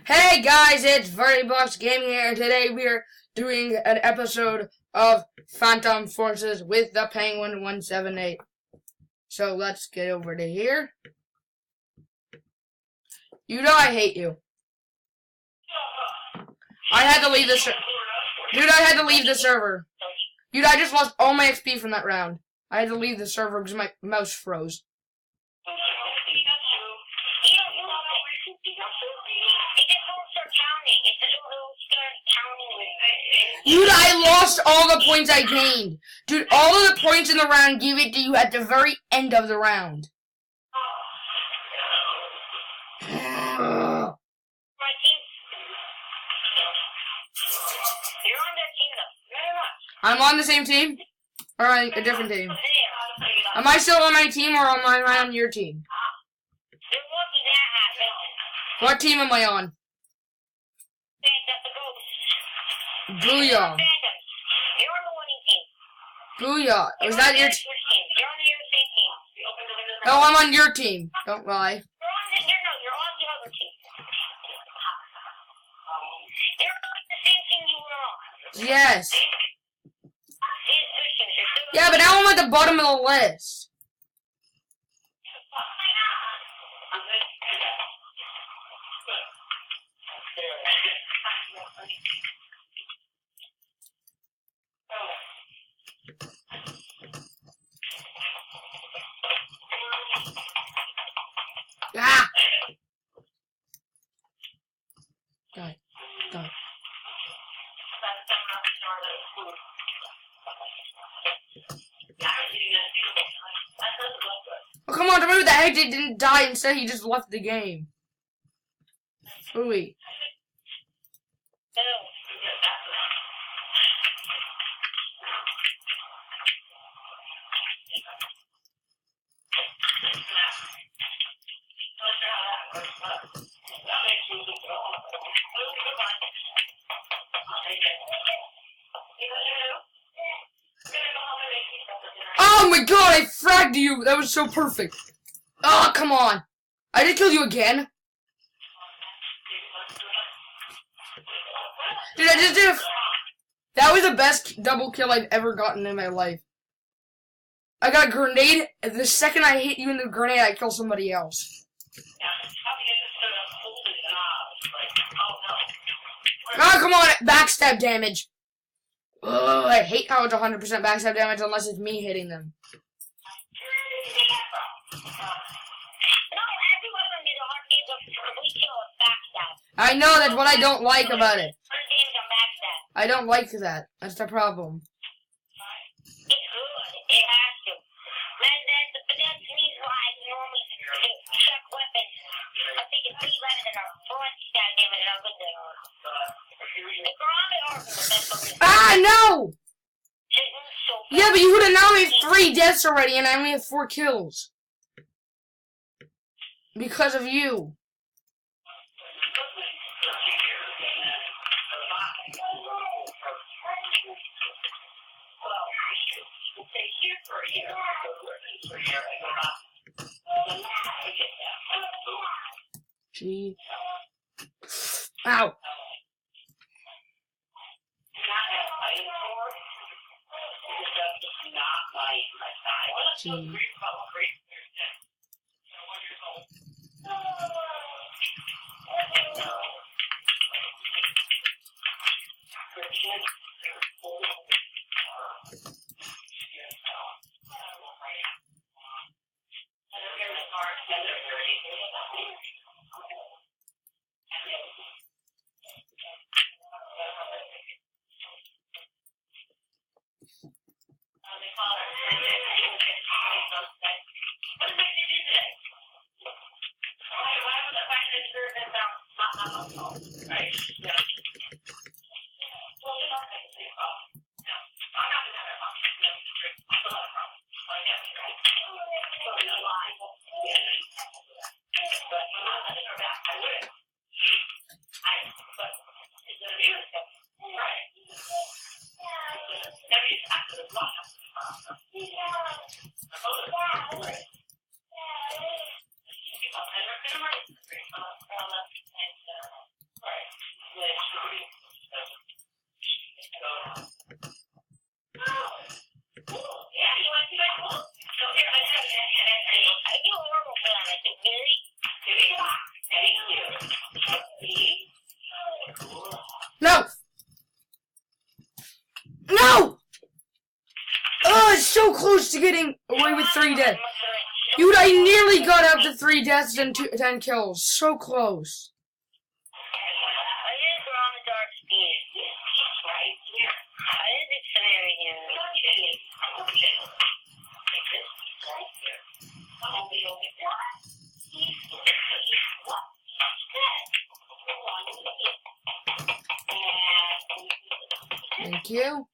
Hey guys, it's VertiBox Gaming here, and today we are doing an episode of Phantom Forces with the Penguin 178. So let's get over to here. You know I hate you. I had to leave the server. Dude, I just lost all my XP from that round. I had to leave the server because my mouse froze. Dude, I lost all the points I gained. Dude, all of the points in the round gave it to you at the very end of the round. I'm on the same team? Or a different team? Am I still on my team or am I on your team? What team am I on? Booyah. Booyah. Was that your team? No, I'm on your team. Don't lie. You're on the other team. You're on the same team you were on. Yes. Yeah, but now I'm at the bottom of the list. Ah! Die. Die. Oh, come on, remember the heck they didn't die, instead he just left the game. Ooey. Oh my god, I fragged you! That was so perfect. Oh, come on. I did kill you again. Dude, I just did That was the best double kill I've ever gotten in my life. I got a grenade, and the second I hit you in the grenade, I kill somebody else. Oh, come on, backstab damage. Oh, I hate how it's 100% backstab damage unless it's me hitting them. I know, that's what I don't like about it. I don't like that. That's the problem. It's good. It has to. But that means why I normally check weapons. I think it's way better than our front stat damage and our good damage. Ah, no! Yeah, but you would have now made 3 deaths already, and I only have 4 kills. Because of you. Gee. Ow. Gee. getting away with 3 deaths? Dude, I nearly got up to 3 deaths and 10 kills. So close. Thank you.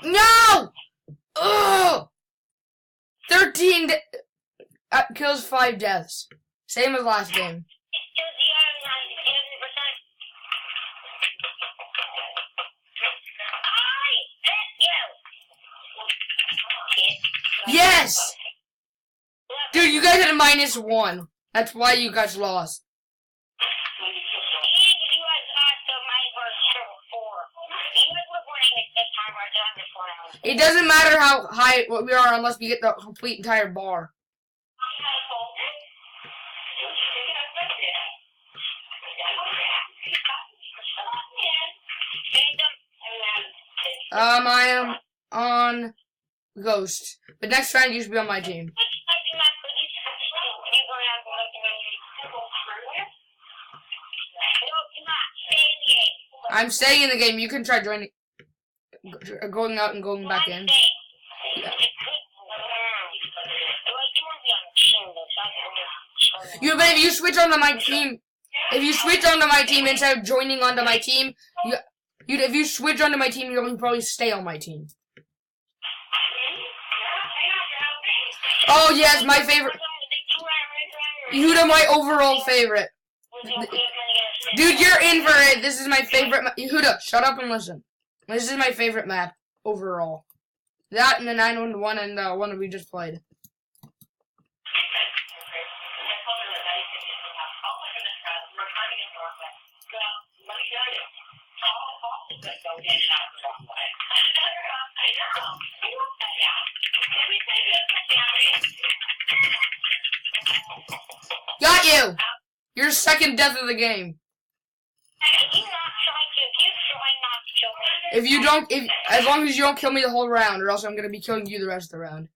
No! Ugh! 13 kills, 5 deaths. Same as last game. Yes! Dude, you guys had a -1. That's why you guys lost. It doesn't matter how high we are unless we get the complete entire bar. I am on Ghost, but next round you should be on my team. I'm staying in the game. You can try joining, going out and going back in. Yeah. But if you switch onto my team, instead of joining onto my team, if you switch onto my team, you'll probably stay on my team. Oh yes, my favorite. Yehuda, my overall favorite. Dude, you're in for it. This is my favorite. Yehuda, shut up and listen. This is my favorite map overall. That and the 911 and the one that we just played. Got you! Your second death of the game. If you don't, as long as you don't kill me the whole round, or else I'm gonna be killing you the rest of the round.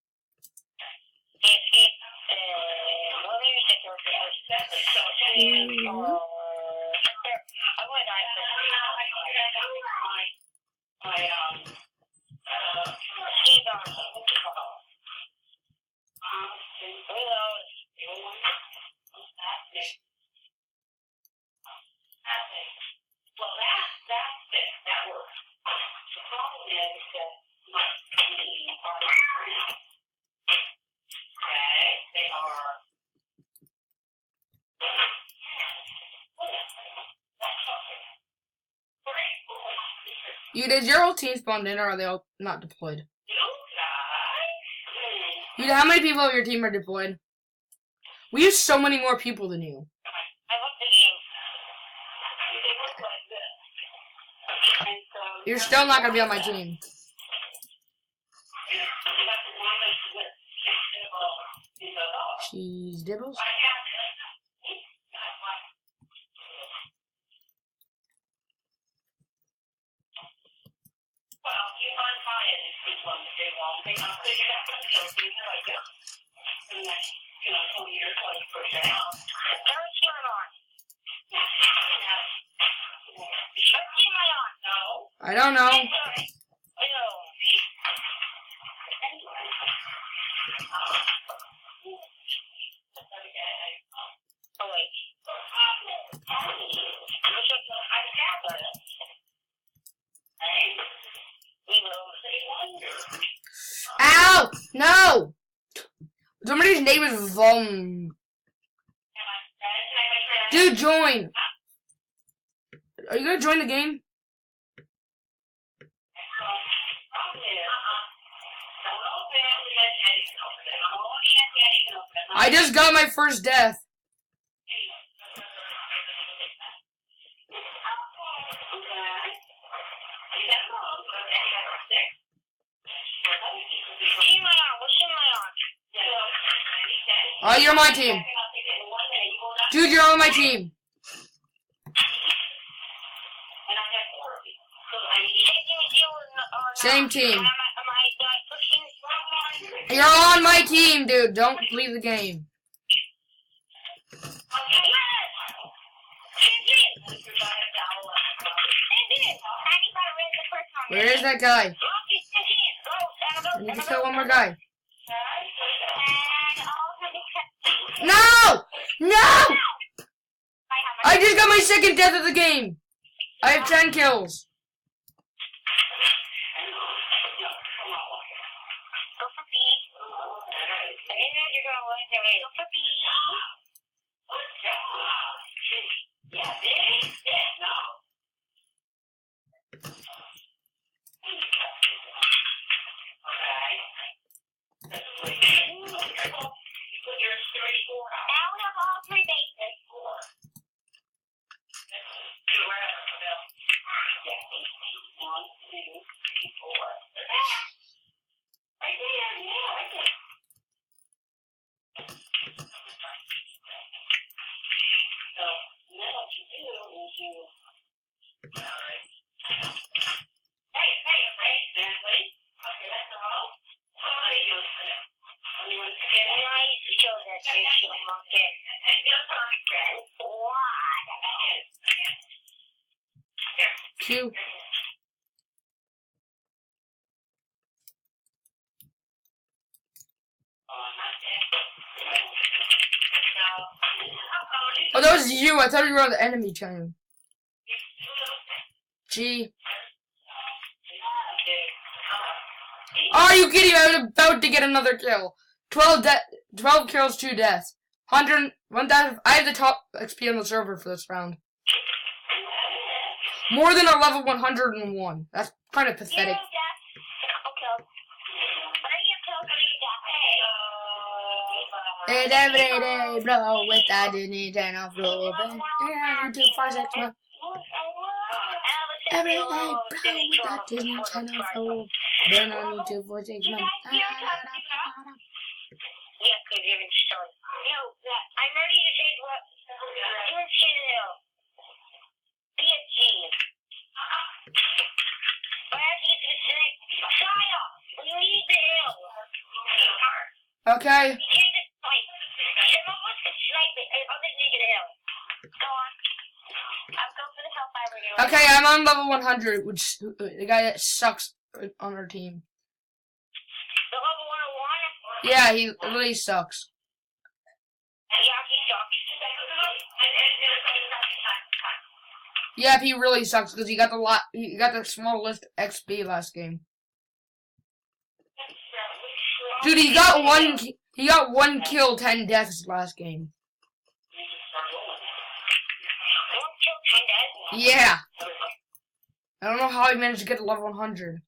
Is your whole team spawned in, or are they all not deployed? How many people on your team are deployed? We have so many more people than you. You're still not gonna be on my team. Cheese dibbles. I don't know. Ow! No! Somebody's name is Vom. Dude, join. Are you gonna join the game? I just got my first death. Oh, you're my team. Dude, you're on my team. Same team. You're on my team, dude. Don't leave the game. Where is that guy? I need to kill one more guy. No! No! I just got my second death of the game. I have 10 kills. Q. Oh, that was you. I thought you were on the enemy team. G. Are you kidding? I was about to get another kill. 12 kills, 2 deaths. 1,000. I have the top XP on the server for this round. More than a level 101. That's kind of pathetic. And every day, bro, with that didn't turn off floor. And 2, 4, 6 months. Every day, bro, with that didn't turn off floor. Then only 2, 4, 6 months. Yeah, because you're in stone. No, I'm ready to say what. Let's get it out. Be a genius. But I have to get to the snake. Kyle, we need the hill. Okay. You can't just fight. Someone wants to snipe it. I'll just need the hill. Go on. I'll go for the hellfire anyway. Okay, I'm on level 100, which the guy that sucks on our team. The level 101? Yeah, he really sucks. Yeah, he sucks. Yeah, he really sucks because he got the smallest XP last game. Dude, he got one kill, 10 deaths last game. 1 kill, 10 deaths? Yeah. I don't know how he managed to get to level 100.